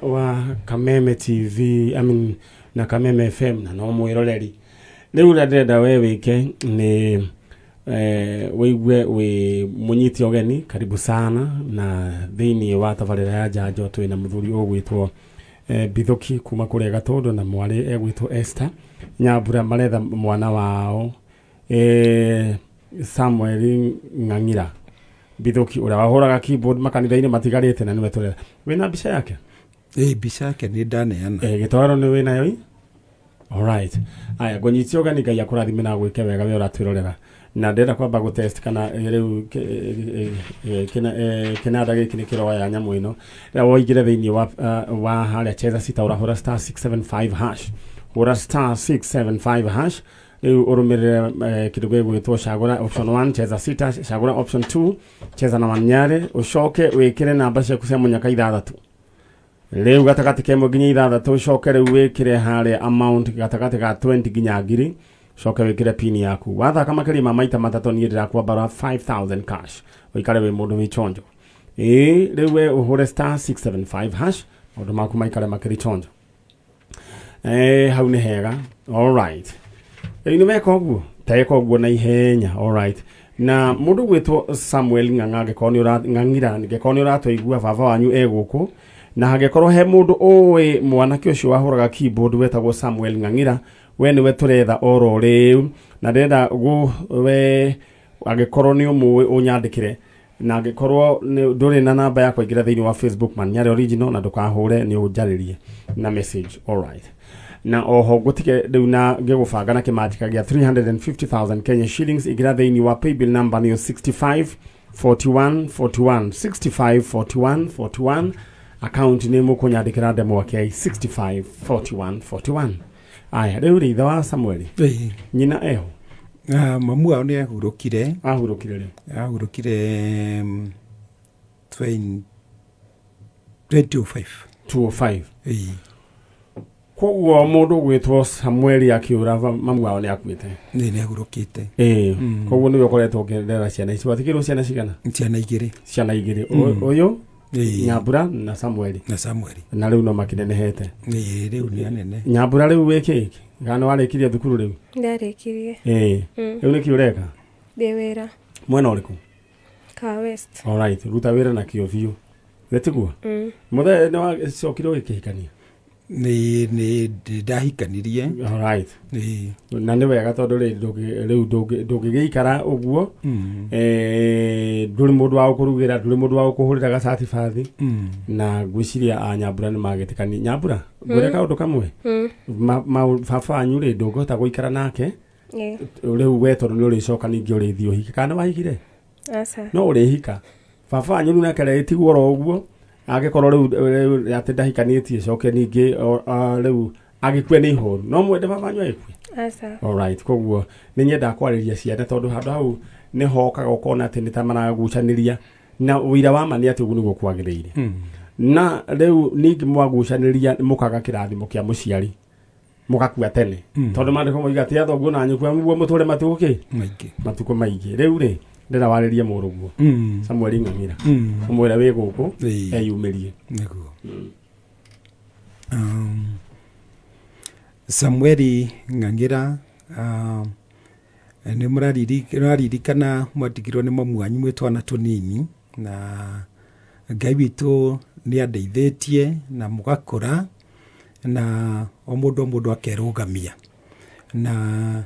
wa Kameme TV na Kameme FM na no mwiroreri riu ndenda we wike ni weigwe we munyiti ogeni karibu sana na thini wa tabarira ya Njanjo twina muthuri ogwitwo Bithoki kuma kure Gatondo na mwari egwitwo Esther Nyambura maretha mwana wao Samuel Ngangira Bithoki ura wahuraga keyboard makanitha-ini matigarite na niwe turera wina mbica yake mbica yake ni ndaneana gitwaro ni wina yo alright aya gonyiti ogani Ngai akurathime na gwike wega we uratwirorera na ndenda kwamba go test kana riu kinada giki ni kiroya nyamu ino na woigire thiini wa haria cheza sita urahura star 675 hash ura star 675 hash riu urumirire kidogo gwitwo cagura option 1 cheza sita cagura option 2 cheza na Man Nyari ucoke wikire namba ciaku cia munyaka 6 riu gatagati kemo ginya 6 ucoke riu wikire haria amount gatagati ga 20 ginya 1000 shoka wikire pin yaku wathaka makirima maita matatu ni ndira kwa bara 5000 cash wikare we mundu michonjo riu we uhure star 675 hash mundu maku maikare makiri chonjo hau ni hega alright ni meko guo teko guo na ihenya alright na mundu gwitwo Samuel Nganga gekoni Ngangira gekoni uratoigua baba wanyu eguku na hagekorwo he mundu owe mwanake ucio wahuraga keyboard wetagwo Samuel Ngangira we niwe turetha oro riu na ndenda we agikorwo ni umwe unyandikire na agikorwo nduri na namba yakwa igira thiini wa Facebook Man Nyari original na ndukahure ni unjaririe na message alright na oho gutike riu na ngigubanga na kimajika gia 350,000 Kenya shillings igira thiini wa paybill number ni 65 41 41 65 41 41 account ni mukunyandikira ndemo wake 65 41 41 aya riu ritha wa Samuel nyina eho mamu wao ni ahurukire ri 205 koguo mundu gwitwo Samuel akiura mamu wao ni akuite ni ahurukite koguo niwe ukoretwo ukirera ciana ici wathikirwo ciana cigana ciana igiri uyu Nyambura na Samuel na riu no makinenehete riu ni anene Nyambura riu wiki ngano warikirie thukuru riu ndarikirie riu niki ureka ndi wira mwena uriku ka west alright ruta wira na kio view wetigua muthe ni wa cokiro gikihikania ni ndahikanirie alright na ni wega tondu riu ndugigikara uguo nduri mundu wa kurugira nduri mundu wa kuhurira ga certificate na gwiciria Nyambura ni magitikani Nyambura ngureka undu kamwe baba anyu ri ndungota guikara nake riu we tondu ni uricoka ningi urithio hika kana wahikire no urihika baba anyu na kare tigwo ro uguo agikorwo riu ati ndahikanitie coke ningi riu agikwe ni ihoru no mwende baba anyu aikwe alright koguo ni nyenda kwariria ciana tondu handu hau ni hokaga ukona ati ni tamana gucaniria na wira wa mani ati ugu niguo kwagiriire na riu ningi mwagucaniria mukaga kirathimo kia muciari mugakua tene tondu mandiko moiga ati athoguo na nyukwa muguo muture matuko maingi riu ri ndira waririe muruguo Samuel Ngangira umwira wi guku eyumirie niguo Samuel Ngangira ni muraririkana mwatigirwo ni mamu wanyu mwitwana tunini na Ngai witu ni andeithitie na mugakura na o mundu akerugamia na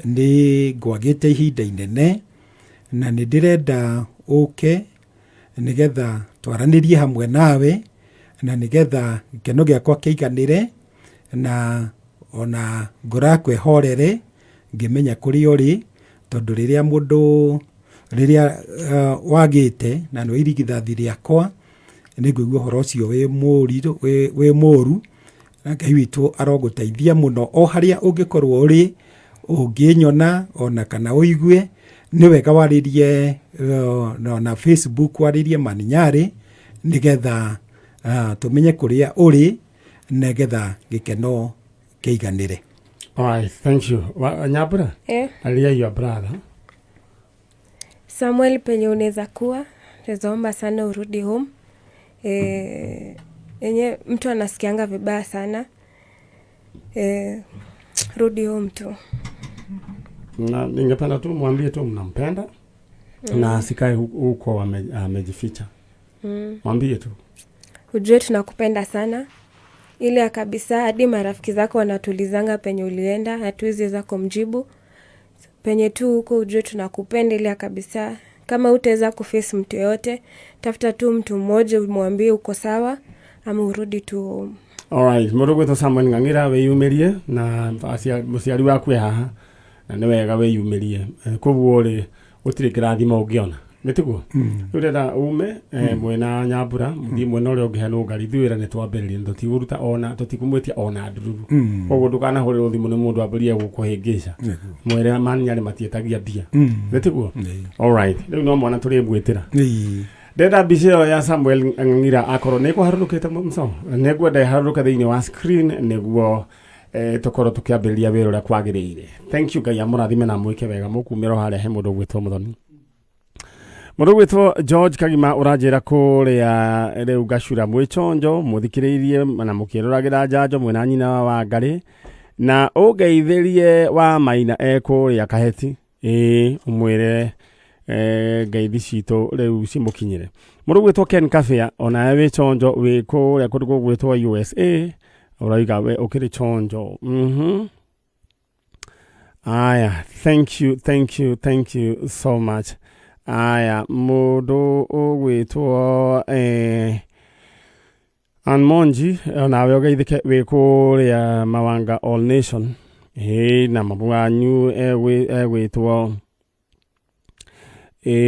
ni ngwagite ihinda inene na ni ndirenda uke nigetha twaranirie hamwe nawe na nigetha gikeno giakwa kiiganire na ona ngora kwehorere ngimenya kuri uri tondu riria mundu wagite na no irigithathi riakwa niguigua horo ucio wi muru na Ngai witu aroguteithia muno o haria ungikorwo uri unginyona ona kana uigue ni wega waririe na Facebook waririe Man Nyari nigetha tumenye kuria uri nigetha gikeno kiiganire. Alright, thank you. Nyambura? Alia your brother. Samuel, penye unaweza kuwa, naomba sana urudi home. Yenye mtu anasikianga vibaya sana. Rudi home tu. Na ningependa tu mwambie tu mnampenda. Na asikae huko amejificha. Mwambie tu. Ujue tunakupenda sana. Ile kabisa hadi marafiki zako wanatulizanga penye ulienda, hatuwezi kumjibu. Penye tu huko ujue tunakupenda ile kabisa. Kama utaweza kuface mtu yote, tafuta tu mtu mmoja umwambie uko sawa ama urudi tu. Alright, murugu to Samuel Ngangira we yumerie na musiari waku haha na ni wega we yumerie. Koguo ri utire kirathimo ungiona. Nitiguo. Urenda ume mwena Nyambura, muthi mwena uri ungihano ngari thuira ni twambiririe tutiguruta ona tutikumwetia ona ndururu. Koguo ndukana hurira thimu ni mundu ambirie gukuhingica. Mwere Man Nyari matietagia bia. Nitiguo. Alright, riu no mwana turi bwitira. Deda bicio ya Samuel Ngangira akoro ne kuharurukite mumso. Ne gwenda haruruka thiini wa screen niguo tokoro tukiambiriria wira uria kwagiriire. Thank you Ngai amurathime na mwike wega mukumiro haria he mundu gwitwo muthoni. Mundu gwitwo George Kagima urajira kuria riu gacura mwichonjo muthikiriirie na mukiruragira Njanjo mwena nyina wa Ngari na ugeithirie wa Maina ekuria Kaheti umwire ngeithi citu riu cimukinyire. Mundu gwitwo Ken Kafia ona we chonjo we kuria kundu gwitwo USA uraiga we ukiri chonjo. Aya, thank you so much. Aya, mundu ugwitwo Anmonji nawe ugeithike we kuria Mawanga All Nation na mabuanyu egwitwo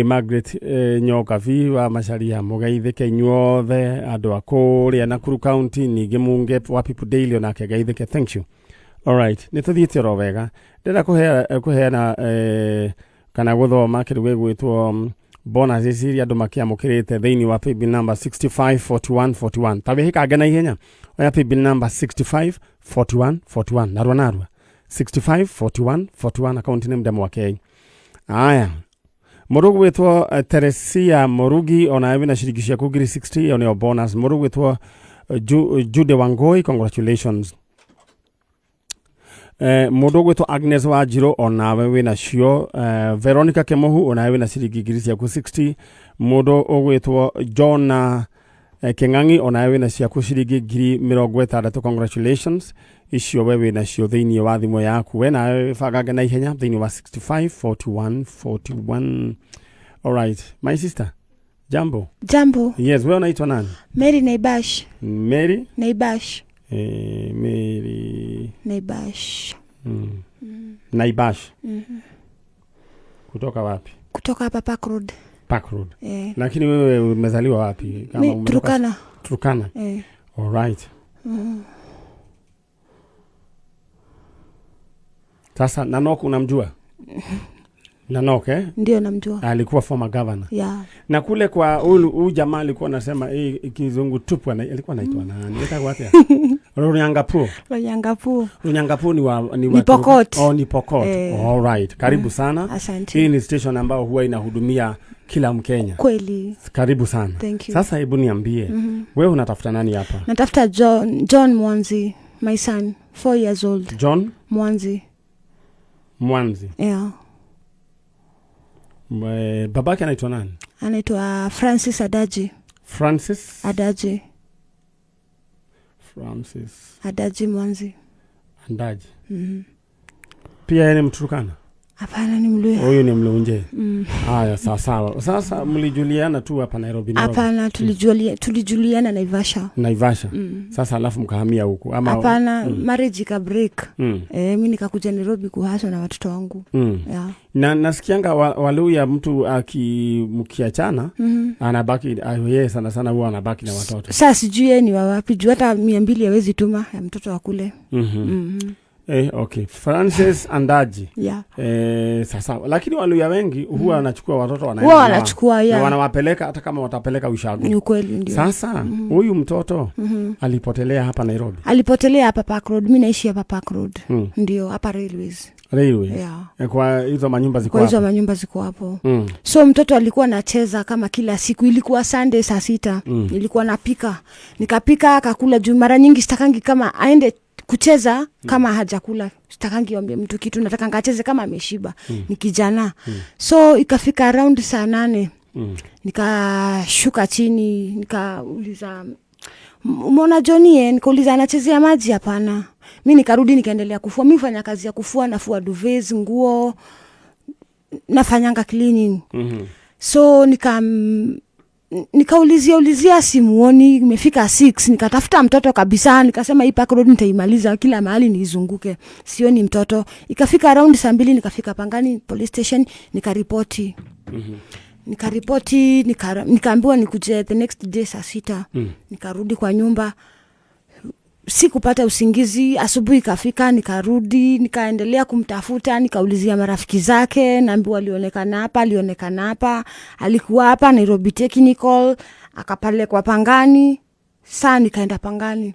Margaret Nyokavi wa Macharia mugeithike nyothe andu akuria Nakuru County ningi munge wa People Daily ona kegeithike. Thank you. Alright, nituthiite ro wega ndira kuheana kana guthoma kiruge gwitwo bonus iria andu makiamukirite thiini wa paybill number 654141 tabe hikanga na ihenya oya paybill number 654141 narwa 654141 account name demo wake. Aya, murugu witwo Teresia Murugi ona ewe na shiringi yaku 60 on your bonus. Murugu witwo Jude Wangoi, congratulations. Murugu witwo Agnes Wajiro ona ewe na cio. Veronica Kemohu ona ewe na shiringi yaku 60. Murugu witwo John Kengangi ona ewe na ciaku shiringi 60, congratulations. Icio wewe na cio thiini wa thimo yaku we na bagaga na ihenya thiini wa 654141. Alright, my sister. Jambo. Yes, wewe unaitwa nani? Mary Naibash. Mary Naibash. Mary Naibash. Naibash. Kutoka wapi? Kutoka hapa Park Road. Lakini wewe umezaliwa wapi? Kama Turkana. Alright. Sasa Nanok unamjua? Nanok Ndio namjua. Alikuwa former governor. Yeah. Na kule kwa huyu jamaa alikuwa anasema kizungu tupu alikuwa anaitwa nani? Leta wapi? Runyangapu ni Pokot. Ni Pokot. All right. Karibu sana. Asante. Hii ni station ambayo huwa inahudumia kila Mkenya. Kweli. Karibu sana. Thank you. Sasa hebu niambie, wewe unatafuta nani hapa? Natafuta John Mwanzi, my son, 4 years old. John Mwanzi. Yeah. Babake anaitwa nani? Anaitwa Francis Adaji. Adaji Mwanzi. Adaji. Pia yeye ni Mturkana? Hapana, ni Mluya. Huyu ni Mlunje. Haya, sawa. Sasa mlijuliana tu hapa Nairobi? Hapana, tulijuliana Naivasha. Sasa alafu mkahamia huku ama? Hapana, marriage ka break. Mimi nikakuja Nairobi kuhaswa na watoto wangu. Yeah. Na nasikianga Waluya mtu mkiachana anabaki yeye sana huwa anabaki na watoto. Sasa sijui ni wapi, juu hata 200 hawezi tuma ya mtoto wa kule. Okay. Francis Andaji. Yeah. Sasa lakini Waluya wengi huwa wanachukua watoto wanaenda. Huwa wanachukua na wanawapeleka hata kama watapeleka ushago. Ni ukweli ndio. Sasa huyu mtoto alipotelea hapa Nairobi. Alipotelea hapa Park Road. Mimi naishi hapa Park Road. Ndio hapa Railways. Yeah. Kwa hizo manyumba ziko hapo. Kwa hizo manyumba ziko hapo. So mtoto alikuwa anacheza kama kila siku. Ilikuwa Sunday saa 6. Nilikuwa napika. Nikapika akakula juu mara nyingi sitakangi kama aende kucheza kama hajakula. Sitakangi ombe mtu kitu, nataka ngacheze kama ameshiba. Ni kijana. So ikafika around saa 8. Nikashuka chini, nikauliza umeona Johnny? Nikauliza anachezea maji? Hapana. Mimi nikarudi nikaendelea kufua. Mimi fanya kazi ya kufua, nafua duvets, nguo, nafanyanga cleaning. So nikaulizia simuoni. Imefika 6 nikatafuta mtoto kabisa, nikasema hii Park Road nitaimaliza kila mahali niizunguke, sioni mtoto. Ikafika around saa 2 nikafika Pangani police station, nikaripoti. Nikaripoti, nikaambiwa nikuje the next day saa 6. Nikarudi kwa nyumba, sikupata usingizi. Asubuhi ikafika, nikarudi, nikaendelea kumtafuta, nikaulizia marafiki zake, naambiwa alionekana hapa, alikuwa hapa Nairobi Technical, akapelekwa Pangani. Saa nikaenda Pangani,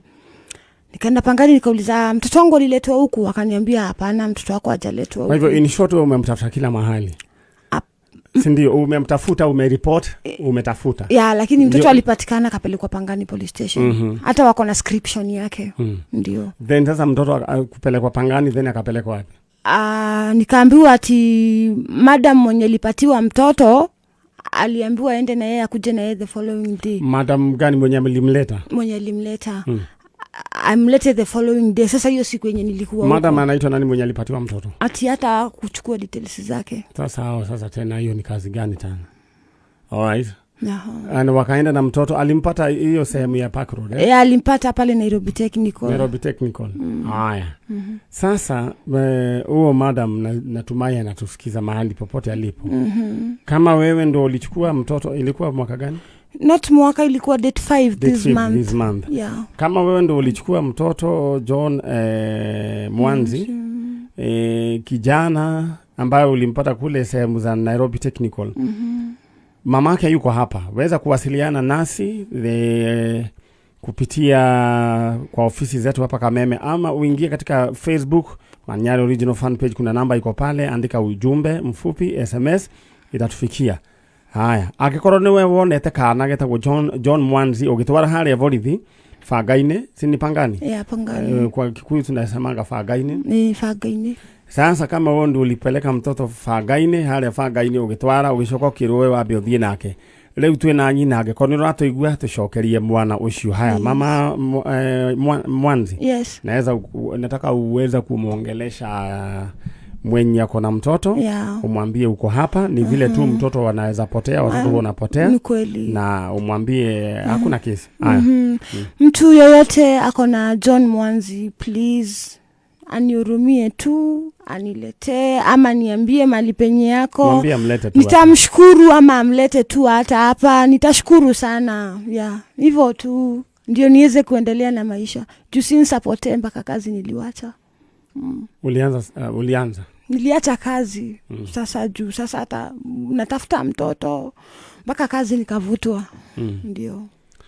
nikauliza mtoto wangu aliletwa huku? Akaniambia hapana, mtoto wako hajaletwa huku. Kwa hivyo in short wewe umemtafuta kila mahali. Si ndio? Umemtafuta, umereport, umetafuta. Yeah, lakini mtoto alipatikana akapelekwa Pangani police station. Hata wako na description yake. Ndio. Then sasa mtoto kupelekwa Pangani, then akapelekwa wapi? Nikaambiwa ati madam mwenye alipatiwa mtoto aliambiwa aende na yeye akuje na yeye the following day. Madam gani mwenye alimleta? Mwenye alimleta. Amlete the following day. Sasa hiyo siku yenye nilikuwa huko. Madam anaitwa nani mwenye alipatiwa mtoto? Ati hata kuchukua details zake. Sasa tena hiyo ni kazi gani tena? Alright. Na wakaenda na mtoto, alimpata hiyo sehemu ya Park Road. Alimpata pale Nairobi Technical. Haya. Sasa huo madam natumai anatusikiza mahali popote alipo. Kama wewe ndo ulichukua mtoto, ilikuwa mwaka gani? Not mwaka, ilikuwa date 5 this month. Yeah. Kama wewe ndo ulichukua mtoto John Mwanzi, kijana ambaye ulimpata kule sehemu za Nairobi Technical. Mamake yuko hapa. Weza kuwasiliana nasi kupitia kwa ofisi zetu hapa Kameme, ama uingie katika Facebook Man Nyari original fan page, kuna namba iko pale, andika ujumbe mfupi SMS itatufikia. Haya, akikorwo niwe wonete kana getagwo John Mwanzi ugitwara haria borithi Fagaine, sini Pangani? Pangani. Kwa Kikuyu tunasemaga Fagaine. Ni Fagaine. Sasa kama wewe ndio ulipeleka mtoto Fagaine, haria Fagaine ugitwara ugicoka kirowe wabe uthie nake. Leo twe na nyina angekorwo ratoigua tucokerie mwana ucio. Haya, mama Mwanzi. Yes. Nataka uweza kumuongelesha mwenye ako na mtoto, umwambie uko hapa, ni vile tu mtoto wanaweza potea, watoto wanapotea. Ni kweli. Na umwambie hakuna kesi. Haya. Mtu yoyote ako na John Mwanzi, please anihurumie tu, aniletee ama niambie mali penye yako. Mwambie amlete tu. Nitamshukuru ama amlete tu hata hapa. Nitashukuru sana. Hivyo tu ndio niweze kuendelea na maisha. Juu sinisapotee mpaka kazi niliwacha. Ulianza? Niliacha kazi. Sasa hata natafuta mtoto mpaka kazi nikavutwa. Ndio.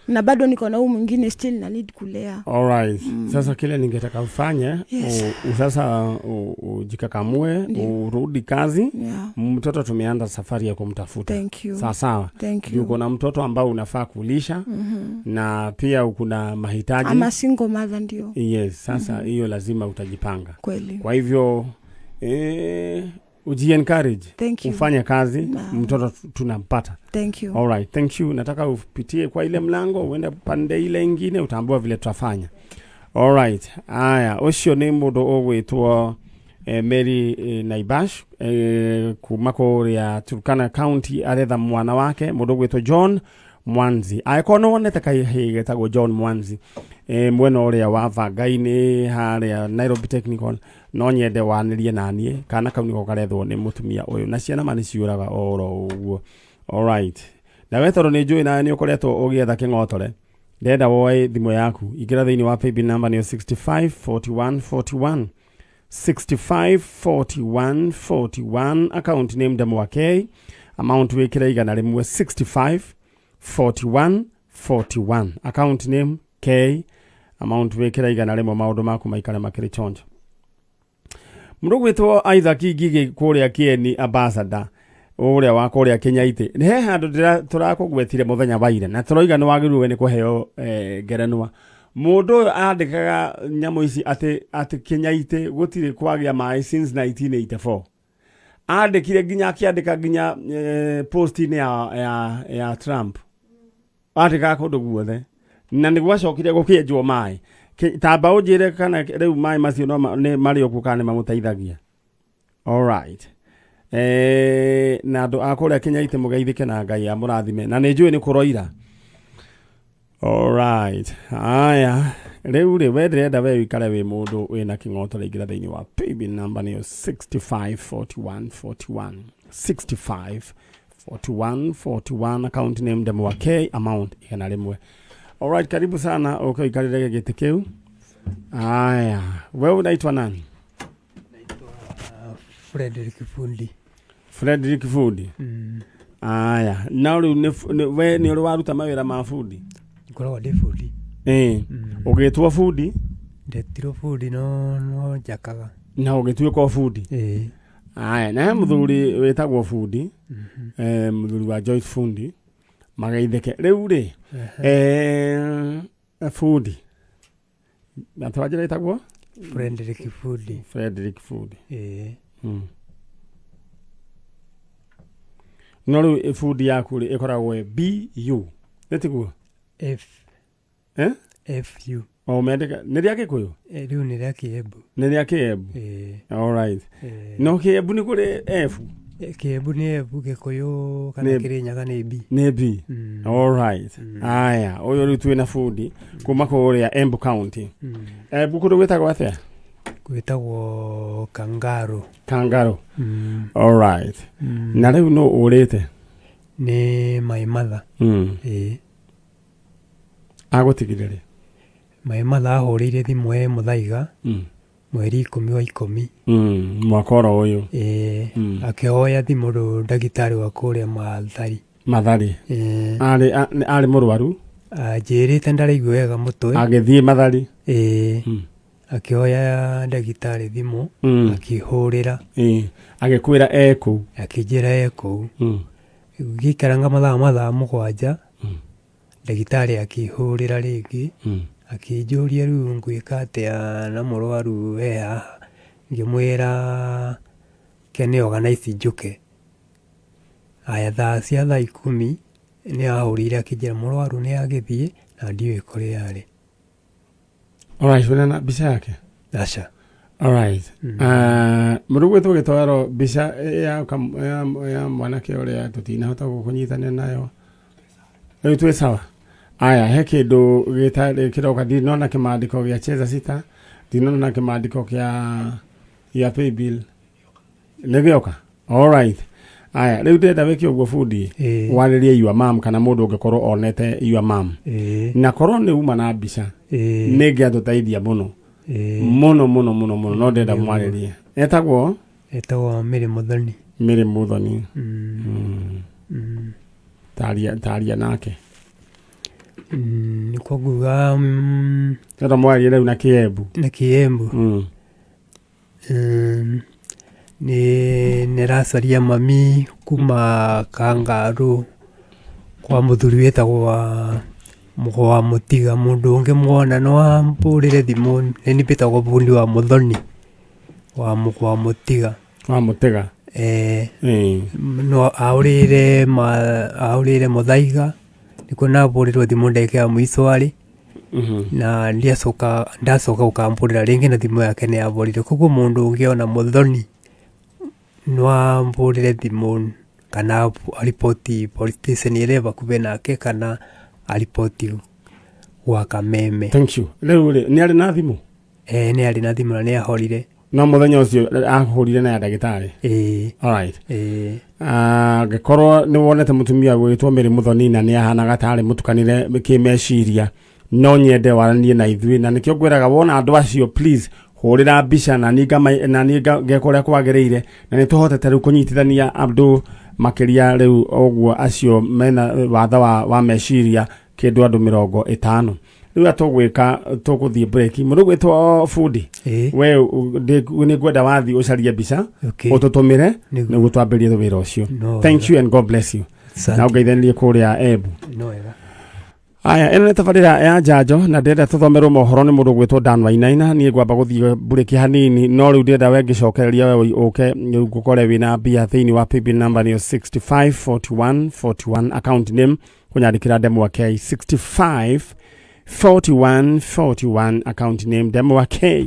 Na bado niko na mwingine still na need kulea. Alright. Sasa kile ningetaka ufanye, sasa ujikakamue, urudi kazi. Mtoto tumeanza safari ya kumtafuta. Thank you. Sawa. Uko na mtoto ambao unafaa kulisha, na pia kuna mahitaji. Ama single mother ndio. Yes, sasa hiyo lazima utajipanga. Kweli. Kwa hivyo uji-encourage, ufanye kazi, mtoto tunampata. Thank you. Alright, thank you. Nataka upitie kwa ile mlango, uende pande ile nyingine, utaambiwa vile tutafanya. Alright. Aya, ucio ni mundu ogwitwo Mary Naibash kumako ya Turkana County, aretha mwana wake mundu ogwitwo John Mwanzi. Aikono wonete kai getagwo John Mwanzi mwena uria wa Fagaine haria Nairobi Technical, no nyende wanirie nanie kana kau niko karethwo ni mutumia uyu, na ciana mani ciuraga oro uguo. Alright. Na wetoro ni njui na ni ukoretwo ugietha kingotore, ndenda woe thimu yaku, igira thiini wa paybill number ni 654141 654141 account name Ndamwake amount wekira igana rimwe 654141 account name K amount wekira igana rimwe maundu maku maikare makiri chonjo mundu gwitwo Isaac Gigi kuria Kieni ambassador uria wa kuria Kenya ite he handu turakugwetire muthenya baire na turoiga ni wagirwe ni kuheo ngerenwa mundu andikaga nyamo ici ati Kenya ite gutire kwagia mai since 1984 andikire ginya akiandika ginya post-in ya Trump andika kundu guothe na ni gwacokire gukienjwo mai tamba ujire kana riu mai macio no mari okukane mamutaithagia. All right. Na andu akuria Kenya ite mugeithike na Ngai amurathime na ni njui ni kuroira. All right. Aya. Riu we ndirenda we wikare wi mundu wina kingoto rigira thiini wa paybill number ni 654141 654141 account name Ndamwake amount igana rimwe. All right, karibu sana ikarire gite kiu. Aya. Wewe unaitwa nani? Naitwa Frederick Fundi. Frederick Fundi. Aya. Na we ni waruta mawira ma Fundi. Ngoragwo ndi Fundi. Ugitwa Fundi? Ndetiro Fundi no jakaga. Na ugituika Fundi? Aya, na muthuri wetagwo Fundi. Muthuri wa Joyce Fundi. Magaitheke. Riu ri Fundi. Na twajira wetagwo? Frederick Fundi. Frederick Fundi. No riu Fundi yaku ri ikoragwo BU. Netiguo? FU. O mendeka ni ria Gikuyu? Riu ni ria Kiembu. Ni ria Kiembu. All right. No Kiembu ni kuri F. Kiembu ni F, Gikuyu kana Kirinyaga ni B. Ni B. All right. Aya, uyu riu twina Fundi kuma kuria Embu County. Bukuru wetagwo atia? Gwitagwo Kangaro. All right. Na riu no urite? Ni my mother. Agutigirire? My mother ahurire thimu muthaiga. Mweri 10 mwaka uyu. Akioya thimu ndagitari wa kuria Mathari. Ari murwaru? Njirite ndaraigua wega mutwe. Agithie Mathari? Akioya ndagitari thimu akihurira. Agikwira eku? Akijira eku. Gikaranga mathaa 7 ndagitari akihurira ringi. Akijuria riu ngwika atia na murwaru haha. Ngimwira kene organize njuke. Aya thaa 10 ni ahurire akijira murwaru ni agithie na ndiwe kuri yari. All right, wena bisa yake? Asha. All right. Murugu tu gitwaro bisa ya mwanake uria tutinahota gukunyitania nayo. Riu twi sawa. Aya, he kindu gitari kiroka ndinona kimandiko gia cheza sita, ndinona kimandiko kia paybill. Negioka. All right. Aya, riu ndenda wiki uguo Fundi waririe your mom kana mundu ungikorwo onete your mom. Na korwo ni uma na mbica. Nigi atutaithia muno. Muno no ndenda mwaririe. Etagwo Miri Muthoni. Taria nake. Niko guga Tata mwari riu na Kiembu. Ni rasaria mami kuma Kangaru kwa muthuri wetagwo wa Mutiga. Mundu ungi mwona no ampurire thimu ni bitagwo Fundi wa Muthoni wa Mutiga. No aurire muthaiga niko naburirwo thimu ndeke ya mwiso ari. Na ndacoka ukampurira ringi na thimu yake ni yaborire. Koguo mundu ungiona Muthoni no ampurire thimu kana aripoti police station ire bakuve nake kana aripoti wa Kameme. Thank you. Riu ni ari na thimu? Ni ari na thimu na ni ahorire. No muthenya ucio ahurire na ndagitari? All right. Gakorwo ni wonete mutumia gwitwo Miri Muthoni na ni ahanaga tari mutukanire kimeciria no nyende waranie na ithui na nikio ngwiraga wona andu acio please hurira mbica na ninga gekora kwagereire na ni tuhotete riu kunyitithania Abdul makiria riu ogwo acio mena watha wa meciria kindu andu 50 riu atugwika tuguthie break mundu gwitwo Fudi we ni gwenda wathi ucarie mbica ututumire niguo twambirie wira ucio. Thank you and God bless you. Na ugeithanirie kuria Ebu. Aya eno nĩ tabarĩra ya Njanjo na ndĩrenda tũthomerwo mohoro nĩ mũndũ gwĩtwo Dan Wainaina. Niĩ ngwamba gũthiĩ burĩki hanini no rĩu ndĩrenda we ngĩcokereria we ũke gũkore wĩna mbia thĩinĩ wa paybill number nĩyo 654141 account name kũnyandĩkĩra Ndemwa K 654141 account name Ndemwa K.